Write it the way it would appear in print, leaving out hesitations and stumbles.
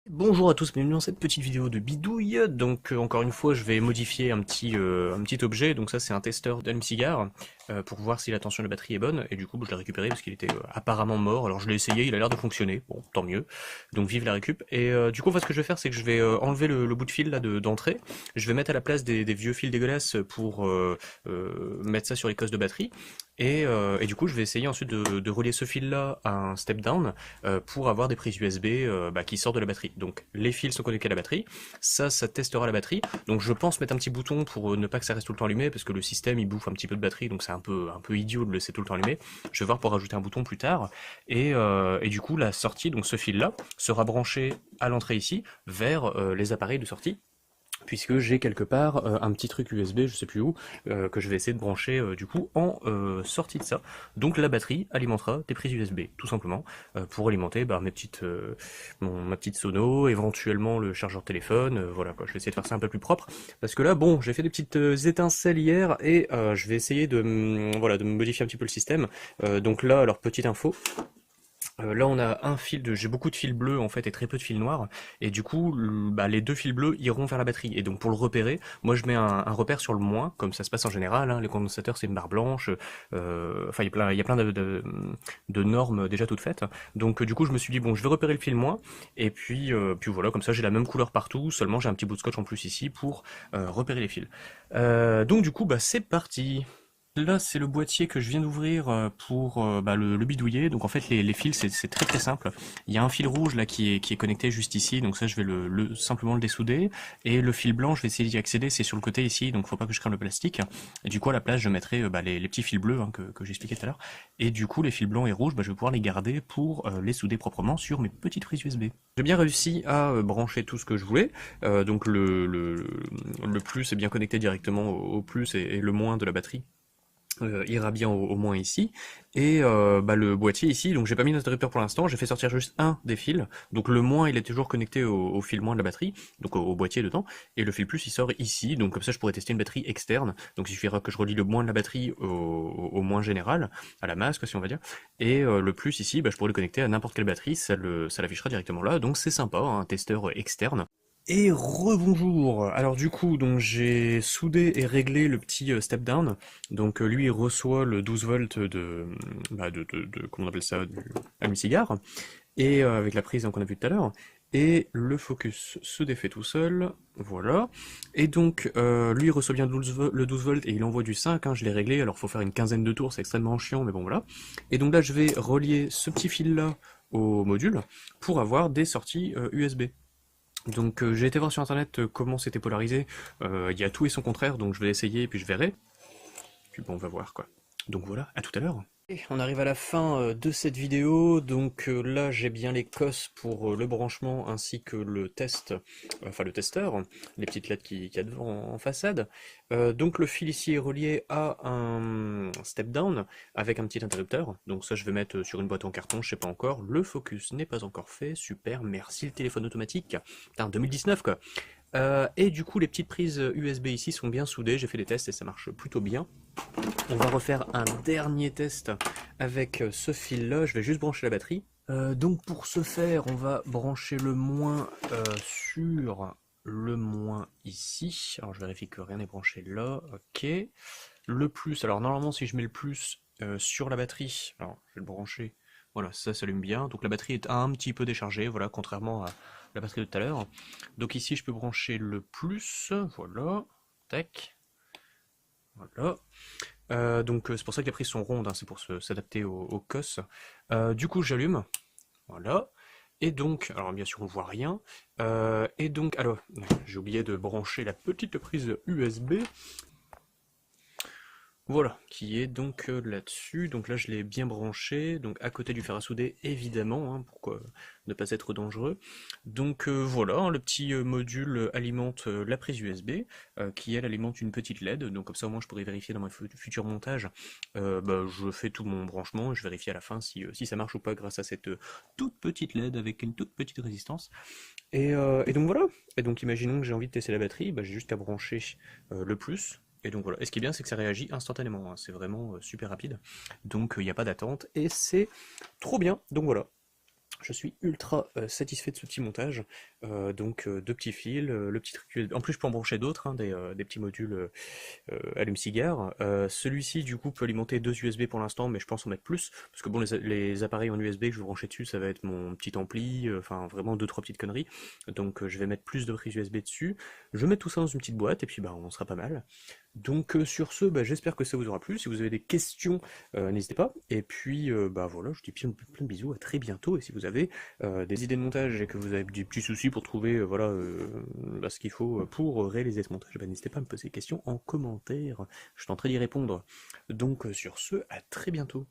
Bonjour à tous, bienvenue dans cette petite vidéo de bidouille. Donc encore une fois je vais modifier un petit objet, donc ça c'est un testeur d'allume-cigare pour voir si la tension de la batterie est bonne, et du coup je l'ai récupéré parce qu'il était apparemment mort, alors je l'ai essayé, il a l'air de fonctionner, bon tant mieux, donc vive la récup. Et du coup en fait, ce que je vais faire c'est que je vais enlever le bout de fil là d'entrée, je vais mettre à la place des vieux fils dégueulasses pour mettre ça sur les cosses de batterie, et du coup je vais essayer ensuite de relier ce fil là à un step down pour avoir des prises USB qui sortent de la batterie. Donc les fils sont connectés à la batterie, ça testera la batterie. Donc je pense mettre un petit bouton pour ne pas que ça reste tout le temps allumé, parce que le système il bouffe un petit peu de batterie, donc c'est un peu idiot de le laisser tout le temps allumé. Je vais voir pour rajouter un bouton plus tard. Et du coup la sortie, donc ce fil là, sera branché à l'entrée ici, vers les appareils de sortie, puisque j'ai quelque part un petit truc USB, je sais plus où, que je vais essayer de brancher du coup en sortie de ça. Donc la batterie alimentera des prises USB, tout simplement, pour alimenter ma petite sono, éventuellement le chargeur téléphone, voilà quoi, je vais essayer de faire ça un peu plus propre, parce que là bon, j'ai fait des petites étincelles hier, et je vais essayer de me modifier un petit peu le système. Donc là, alors petite info, là, on a j'ai beaucoup de fils bleus en fait et très peu de fils noirs, et du coup, les deux fils bleus iront vers la batterie. Et donc pour le repérer, moi je mets un repère sur le moins, comme ça se passe en général, hein. Les condensateurs c'est une barre blanche, enfin il y a plein de normes déjà toutes faites. Donc du coup, je me suis dit bon, je vais repérer le fil moins, et puis voilà, comme ça j'ai la même couleur partout. Seulement j'ai un petit bout de scotch en plus ici pour repérer les fils. Donc du coup, c'est parti. Là, c'est le boîtier que je viens d'ouvrir pour le bidouiller. Donc en fait, les fils, c'est très très simple. Il y a un fil rouge là qui est connecté juste ici, donc ça je vais simplement le dessouder. Et le fil blanc, je vais essayer d'y accéder, c'est sur le côté ici, donc faut pas que je crame le plastique. Et du coup, à la place, je mettrai les petits fils bleus, hein, que j'expliquais tout à l'heure. Et du coup, les fils blancs et rouges, je vais pouvoir les garder pour les souder proprement sur mes petites prises USB. J'ai bien réussi à brancher tout ce que je voulais. Donc le plus est bien connecté directement au plus, et le moins de la batterie ira bien au moins ici. Et le boîtier ici, donc j'ai pas mis d'interrupteur pour l'instant, j'ai fait sortir juste un des fils, donc le moins il est toujours connecté au fil moins de la batterie, donc au boîtier dedans, et le fil plus il sort ici, donc comme ça je pourrais tester une batterie externe. Donc il suffira que je relie le moins de la batterie au moins général, à la masse quoi, si on va dire, et le plus ici, je pourrais le connecter à n'importe quelle batterie, ça l'affichera directement là, donc c'est sympa, hein, un testeur externe. Et rebonjour. Alors du coup, donc j'ai soudé et réglé le petit step down. Donc lui il reçoit le 12 volts comment on appelle ça, du allume-cigare, et avec la prise, hein, qu'on a vu tout à l'heure. Et le focus se défait tout seul, voilà. Et donc lui il reçoit bien le 12 volts et il envoie du 5, hein, je l'ai réglé. Alors faut faire une quinzaine de tours, c'est extrêmement chiant, mais bon voilà. Et donc là je vais relier ce petit fil là au module pour avoir des sorties USB. Donc j'ai été voir sur internet comment c'était polarisé. Il y a tout et son contraire, donc je vais essayer et puis je verrai. Puis bon, on va voir quoi. Donc voilà, à tout à l'heure. Et on arrive à la fin de cette vidéo, donc là j'ai bien les cosses pour le branchement ainsi que le test, enfin le testeur, les petites lettres qu'il y a devant en façade. Donc le fil ici est relié à un step down avec un petit interrupteur, donc ça je vais mettre sur une boîte en carton, je sais pas encore. Le focus n'est pas encore fait, super, merci le téléphone automatique. Putain, 2019 quoi. Et du coup les petites prises USB ici sont bien soudées, j'ai fait des tests et ça marche plutôt bien. On va refaire un dernier test avec ce fil là, je vais juste brancher la batterie. Donc pour ce faire, on va brancher le moins sur le moins ici. Alors je vérifie que rien n'est branché là, ok. Le plus, alors normalement si je mets le plus sur la batterie, alors je vais le brancher, voilà, ça s'allume bien. Donc la batterie est un petit peu déchargée, voilà, contrairement à la batterie de tout à l'heure. Donc ici je peux brancher le plus, voilà, tac, voilà. Donc c'est pour ça que les prises sont rondes, hein, c'est pour s'adapter au COS. Du coup j'allume, voilà. Et donc, alors bien sûr on voit rien. Et donc, alors, j'ai oublié de brancher la petite prise USB. Voilà, qui est donc là-dessus. Donc là, je l'ai bien branché, donc à côté du fer à souder, évidemment, hein, pourquoi ne pas être dangereux. Donc voilà, hein, le petit module alimente la prise USB, qui elle alimente une petite LED. Donc comme ça, au moins, je pourrais vérifier dans mon futur montage. Je fais tout mon branchement et je vérifie à la fin si ça marche ou pas grâce à cette toute petite LED avec une toute petite résistance. Et donc voilà. Et donc imaginons que j'ai envie de tester la batterie, j'ai juste qu'à brancher le plus. Et donc voilà. Et ce qui est bien, c'est que ça réagit instantanément, hein. C'est vraiment super rapide. Donc il n'y a pas d'attente. Et c'est trop bien. Donc voilà. Je suis ultra satisfait de ce petit montage. Donc deux petits fils, le petit truc USB. En plus, je peux en brancher d'autres, hein, des petits modules allume-cigare. Celui-ci, du coup, peut alimenter deux USB pour l'instant, mais je pense en mettre plus, parce que bon, les appareils en USB que je vais brancher dessus, ça va être mon petit ampli, enfin vraiment deux trois petites conneries. Donc je vais mettre plus de prises USB dessus. Je vais mettre tout ça dans une petite boîte, et puis bah on sera pas mal. Donc sur ce, bah, j'espère que ça vous aura plu. Si vous avez des questions, n'hésitez pas. Et puis bah voilà, je vous dis plein de bisous, à très bientôt. Et si vous avez des idées de montage et que vous avez des petits soucis pour trouver voilà bah, ce qu'il faut pour réaliser ce montage, bah, n'hésitez pas à me poser des questions en commentaire. Je tenterai d'y répondre. Donc sur ce, à très bientôt.